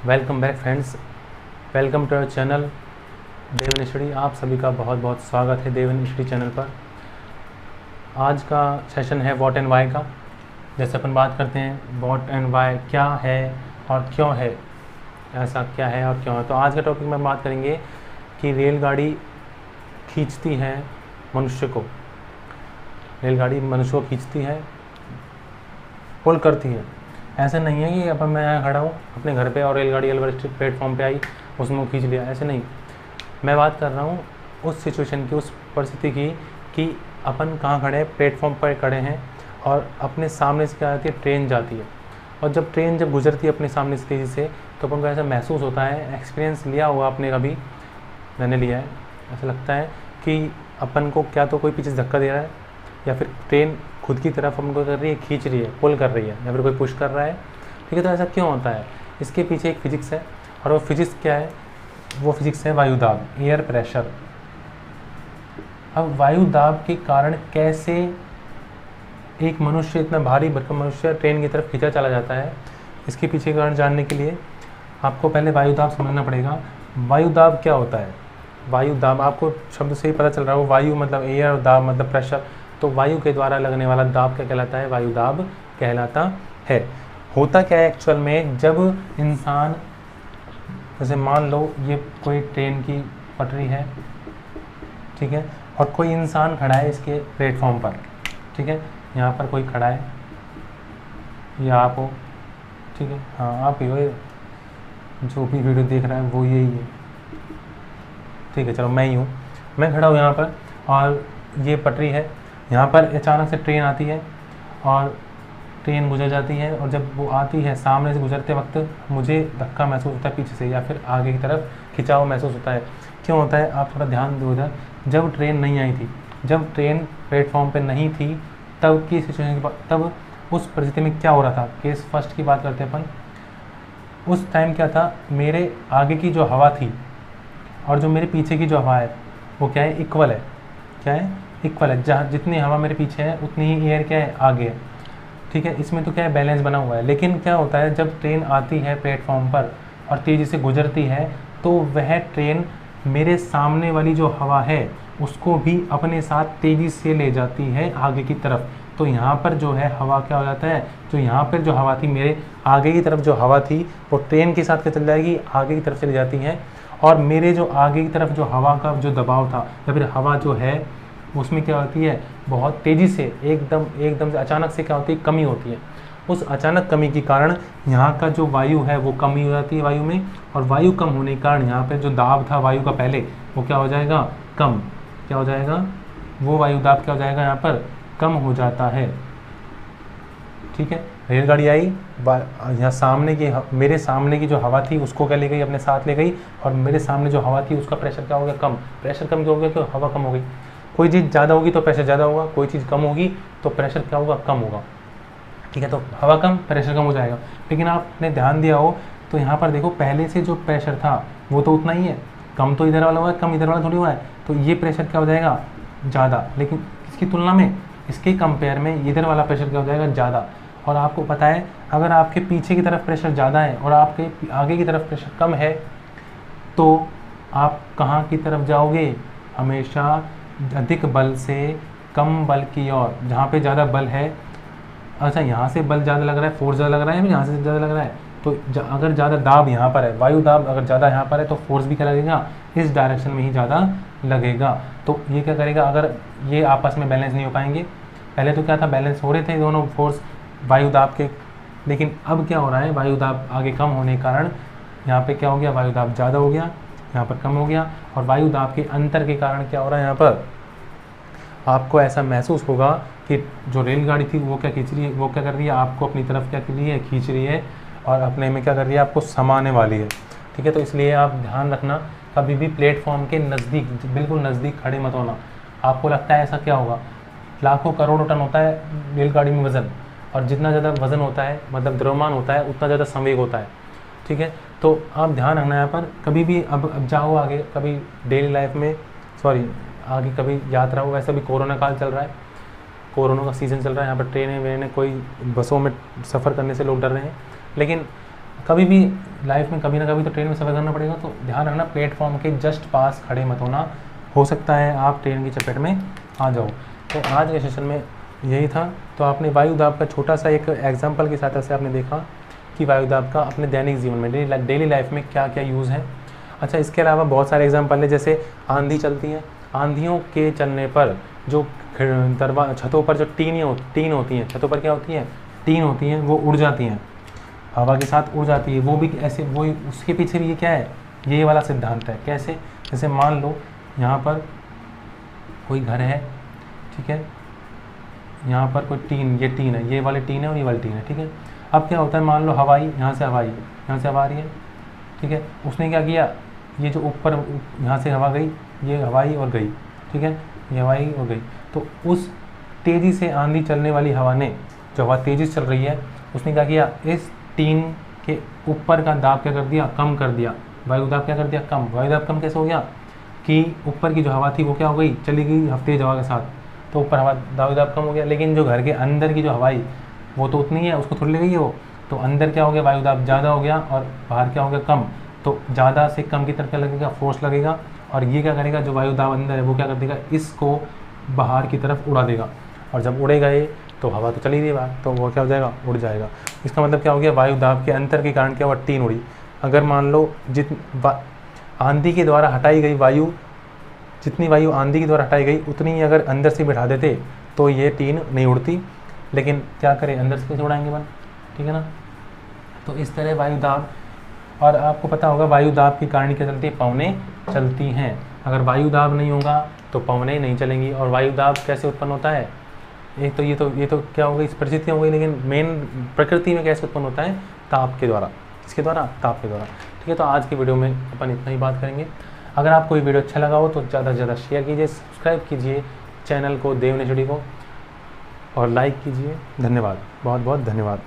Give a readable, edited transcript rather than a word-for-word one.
Welcome back friends, welcome to our channel Devan study. आप सभी का बहुत बहुत स्वागत है देवन स्टडी चैनल पर। आज का सेशन है व्हाट एंड वाई का। जैसे अपन बात करते हैं व्हाट एंड वाई, क्या है और क्यों है, ऐसा क्या है और क्यों है। तो आज का टॉपिक में बात करेंगे कि रेलगाड़ी खींचती है मनुष्य को, रेलगाड़ी मनुष्य को खींचती है, पुल करती है। ऐसा नहीं है कि अपन मैं यहाँ खड़ा हूँ अपने घर पे और रेलगाड़ी अलवर प्लेटफॉर्म पे आई, उसमें वो खींच लिया, ऐसे नहीं। मैं बात कर रहा हूँ उस सिचुएशन की, उस परिस्थिति की कि अपन कहाँ खड़े हैं, प्लेटफॉर्म पर खड़े हैं और अपने सामने से क्या आती है, ट्रेन जाती है। और जब ट्रेन गुजरती है अपने सामने से तेज़ी से, तो अपन को ऐसा महसूस होता है, एक्सपीरियंस लिया हुआ आपने कभी, मैंने लिया है, ऐसा लगता है कि अपन को क्या तो कोई पीछे धक्का दे रहा है या फिर ट्रेन खुद की तरफ हमको कर रही है, खींच रही है, पुल कर रही है, या फिर कोई पुश कर रहा है। ठीक है, तो ऐसा क्यों होता है? इसके पीछे एक फिजिक्स है, और वो फिजिक्स क्या है? वो फिजिक्स है वायुदाब, एयर प्रेशर। अब वायुदाब के कारण कैसे एक मनुष्य, इतना भारी भरकम मनुष्य ट्रेन की तरफ खींचा चला जाता है, इसके पीछे कारण जानने के लिए आपको पहले वायुदाब समझना पड़ेगा। वायुदाब क्या होता है? वायुदाब आपको शब्द से ही पता चल रहा है, वो वायु मतलब एयर और दाब मतलब प्रेशर। तो वायु के द्वारा लगने वाला दाब क्या कहलाता है? वायुदाब कहलाता है। होता क्या है एक्चुअल में, जब इंसान, जैसे मान लो ये कोई ट्रेन की पटरी है, ठीक है, और कोई इंसान खड़ा है इसके प्लेटफॉर्म पर, ठीक है, यहाँ पर कोई खड़ा है, या आप हो, ठीक है, हाँ आप ही हो, जो भी वीडियो देख रहा है वो यही है, ठीक है, चलो मैं ही हूँ, मैं खड़ा हूँ यहाँ पर और ये पटरी है। यहाँ पर अचानक से ट्रेन आती है और ट्रेन गुजर जाती है, और जब वो आती है सामने से गुजरते वक्त मुझे धक्का महसूस होता है पीछे से, या फिर आगे की तरफ खिंचाव महसूस होता है। क्यों होता है? आप थोड़ा ध्यान दो इधर। जब ट्रेन नहीं आई थी, जब ट्रेन प्लेटफॉर्म पे नहीं थी, तब की सिचुएशन की, तब उस परिस्थिति में क्या हो रहा था? केस फर्स्ट की बात करते हैं अपन। उस टाइम क्या था, मेरे आगे की जो हवा थी और जो मेरे पीछे की जो हवा है वो क्या है? इक्वल है। क्या है? इक्वल है। जहाँ जितनी हवा मेरे पीछे है उतनी ही एयर क्या है? आगे है। ठीक है, इसमें तो क्या है? बैलेंस बना हुआ है। लेकिन क्या होता है, जब ट्रेन आती है प्लेटफॉर्म पर और तेज़ी से गुजरती है, तो वह ट्रेन मेरे सामने वाली जो हवा है उसको भी अपने साथ तेज़ी से ले जाती है आगे की तरफ। तो यहाँ पर जो है हवा क्या हो जाता है, जो यहाँ पर जो हवा थी, मेरे आगे की तरफ जो हवा थी वो ट्रेन के साथ क्या चल जाएगी? आगे की तरफ चली जाती है। और मेरे जो आगे की तरफ जो हवा का जो दबाव था, या फिर हवा जो है उसमें क्या होती है? बहुत तेज़ी से एकदम से अचानक से क्या होती है? कमी होती है। उस अचानक कमी के कारण यहाँ का जो वायु है वो कमी हो जाती है वायु में, और वायु कम होने के कारण यहाँ पे जो दाब था वायु का पहले, वो क्या हो जाएगा? कम। क्या हो जाएगा? वो वायु दाब क्या हो जाएगा? यहाँ पर कम हो जाता है। ठीक है, रेलगाड़ी आई, यहाँ सामने की, मेरे सामने की जो हवा थी उसको क्या ले गई? अपने साथ ले गई, और मेरे सामने जो हवा थी उसका प्रेशर क्या हो गया? कम। प्रेशर कम क्यों हो गया? क्यों? हवा कम हो गई। कोई चीज़ ज़्यादा होगी तो प्रेशर ज़्यादा होगा, कोई चीज़ कम होगी तो प्रेशर क्या होगा? कम होगा। ठीक है, तो हवा कम, प्रेशर कम हो जाएगा। लेकिन आपने ध्यान दिया हो तो यहाँ पर देखो, पहले से जो प्रेशर था वो तो उतना ही है, कम तो इधर वाला हुआ है, कम इधर वाला थोड़ी हुआ है। तो ये प्रेशर क्या हो जाएगा? ज़्यादा। लेकिन इसकी तुलना में, इसके कंपेयर में इधर वाला प्रेशर क्या हो जाएगा? ज़्यादा। और आपको पता है, अगर आपके पीछे की तरफ प्रेशर ज़्यादा है और आपके आगे की तरफ प्रेशर कम है, तो आप कहाँ की तरफ जाओगे? हमेशा अधिक बल से कम बल की ओर। जहाँ पे ज़्यादा बल है, अच्छा यहाँ से बल ज़्यादा लग रहा है, फोर्स ज़्यादा लग रहा है, यहाँ से ज़्यादा लग रहा है, तो अगर ज़्यादा दाब यहाँ पर है, वायु दाब अगर ज़्यादा यहाँ पर है, तो फोर्स भी क्या लगेगा? इस डायरेक्शन में ही ज़्यादा लगेगा। तो ये क्या करेगा? अगर ये आपस में बैलेंस नहीं हो पाएंगे, पहले तो क्या था? बैलेंस हो रहे थे दोनों फोर्स वायु दाब के, लेकिन अब क्या हो रहा है? वायु दाब आगे कम होने के कारण यहाँ पे क्या हो गया? वायु दाब ज़्यादा हो गया, यहाँ पर कम हो गया। और वायु दाब के अंतर के कारण क्या हो रहा है? यहाँ पर आपको ऐसा महसूस होगा कि जो रेलगाड़ी थी वो क्या खींच रही है, वो क्या कर रही है? आपको अपनी तरफ क्या कर रही है? खींच रही है, और अपने में क्या कर रही है? आपको समाने वाली है। ठीक है, तो इसलिए आप ध्यान रखना, कभी भी प्लेटफॉर्म के नज़दीक, बिल्कुल नज़दीक खड़े मत होना। आपको लगता है ऐसा क्या होगा? लाखों करोड़ों टन होता है रेलगाड़ी में वज़न, और जितना ज़्यादा वज़न होता है, मतलब द्रव्यमान होता है, उतना ज़्यादा संवेग होता है। ठीक है, तो आप ध्यान रखना यहाँ पर। कभी भी अब जाओ आगे, कभी डेली लाइफ में, सॉरी आगे कभी यात्रा हो, वैसे भी कोरोना काल चल रहा है, कोरोना का सीज़न चल रहा है, यहाँ पर ट्रेनें वेनें, कोई बसों में सफ़र करने से लोग डर रहे हैं। लेकिन कभी भी लाइफ में कभी ना कभी तो ट्रेन में सफ़र करना पड़ेगा, तो ध्यान रखना प्लेटफॉर्म के जस्ट पास खड़े मत होना, हो सकता है आप ट्रेन की चपेट में आ जाओ। तो आज के सेशन में यही था। तो आपने वायु दाब का छोटा सा एक एग्जाम्पल के साथ ऐसे आपने देखा कि वायु दाब का अपने दैनिक जीवन में डेली लाइफ में क्या क्या यूज़ है। अच्छा, इसके अलावा बहुत सारे एग्जाम्पल है, जैसे आंधी चलती है, आंधियों के चलने पर जो छतों पर जो टीन होती हैं, छतों पर क्या होती है, टीन होती हैं, वो उड़ जाती हैं, हवा के साथ उड़ जाती है। वो भी ऐसे, वो उसके पीछे भी ये क्या है, ये वाला सिद्धांत है। कैसे? जैसे मान लो यहाँ पर कोई घर है, ठीक है, यहाँ पर कोई टीन, ये टीन है, ये वाली टीन है और ये वाली टीन है, ठीक है। अब क्या होता है, मान लो हवाई यहाँ से हवा आ रही है, ठीक है, उसने क्या किया, ये जो ऊपर यहाँ से हवा गई, ये हवाई और गई, ठीक है, ये हवाई और गई, तो उस तेज़ी से आंधी चलने वाली हवा ने, जो हवा तेज़ी से चल रही है, उसने क्या किया, इस टीन के ऊपर का दाब क्या कर दिया, कम कर दिया। वायु दाब क्या कर दिया, कम। वायु दाब कम कैसे हो गया कि ऊपर की जो हवा थी वो क्या हो गई, चली गई तेज हवा के साथ, तो ऊपर हवा वायु दाब कम हो गया। लेकिन जो घर के अंदर की जो हवाई वो तो उतनी है, उसको थोड़ी ले गई है वो, तो अंदर क्या हो गया, वायु दाब ज़्यादा हो गया और बाहर क्या हो गया, कम। तो ज़्यादा से कम की तरफ क्या लगेगा, फोर्स लगेगा, और ये क्या करेगा, जो वायु दाब अंदर है वो क्या कर देगा, इसको बाहर की तरफ उड़ा देगा, और जब उड़ेगा ये तो हवा तो चली रही है बाहर, तो वो क्या हो जाएगा, उड़ जाएगा। इसका मतलब क्या हो गया, वायु दाब के अंतर के कारण क्या हुआ, टीन उड़ी। अगर मान लो आंधी के द्वारा हटाई गई वायु, जितनी वायु आंधी के द्वारा हटाई गई उतनी ही अगर अंदर से बिठा देते तो ये टीन नहीं उड़ती। लेकिन क्या करें, अंदर से कैसे उड़ाएंगे बन, ठीक है ना। तो इस तरह वायु दाब, और आपको पता होगा वायु दाब के कारण क्या चलती है, पवनें चलती हैं। अगर वायु दाब नहीं होगा तो पवनें नहीं चलेंगी। और वायु दाब कैसे उत्पन्न होता है, एक तो ये तो क्या हो गई, इस परिस्थिति हो गई, लेकिन मेन प्रकृति में कैसे उत्पन्न होता है, ताप के द्वारा। किसके द्वारा, ताप के द्वारा, ठीक है। तो आज की वीडियो में अपन इतना ही बात करेंगे। अगर आपको ये वीडियो अच्छा लगा हो तो ज़्यादा से ज़्यादा शेयर कीजिए, सब्सक्राइब कीजिए चैनल को देव नेचुरी को, और लाइक कीजिए। धन्यवाद, बहुत बहुत धन्यवाद।